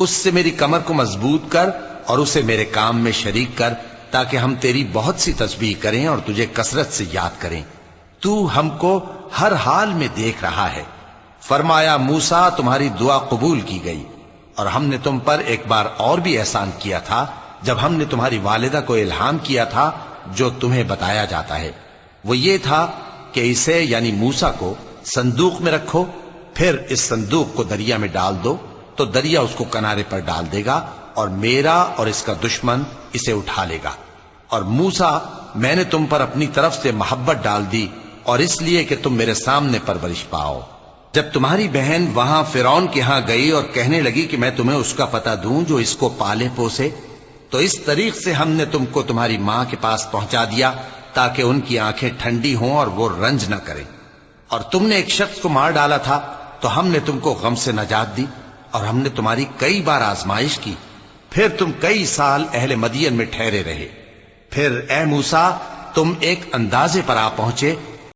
اس سے میری کمر کو مضبوط کر اور اسے میرے کام میں شریک کر، تاکہ ہم تیری بہت سی تسبیح کریں اور تجھے کثرت سے یاد کریں۔ تو ہم کو ہر حال میں دیکھ رہا ہے۔ فرمایا موسیٰ تمہاری دعا قبول کی گئی، اور ہم نے تم پر ایک بار اور بھی احسان کیا تھا جب ہم نے تمہاری والدہ کو الہام کیا تھا جو تمہیں بتایا جاتا ہے۔ وہ یہ تھا کہ اسے یعنی موسیٰ کو صندوق میں رکھو، پھر اس صندوق کو دریا میں ڈال دو تو دریا اس کو کنارے پر ڈال دے گا، اور میرا اور اس کا دشمن اسے اٹھا لے گا۔ اور موسیٰ میں نے تم پر اپنی طرف سے محبت ڈال دی، اور اس لیے کہ تم میرے سامنے پرورش پاؤ۔ جب تمہاری بہن وہاں فرعون کے ہاں گئی اور کہنے لگی کہ میں تمہیں اس کا پتہ دوں جو اس کو پالے پوسے، تو اس طریق سے ہم نے تم کو تمہاری ماں کے پاس پہنچا دیا تاکہ ان کی آنکھیں ٹھنڈی ہوں اور وہ رنج نہ کریں۔ اور تم نے ایک شخص کو مار ڈالا تھا تو ہم نے تم کو غم سے نجات دی، اور ہم نے تمہاری کئی بار آزمائش کی، پھر تم کئی سال اہل مدین میں ٹھہرے رہے۔ پھر اے موسیٰ تم ایک اندازے پر آ پہنچے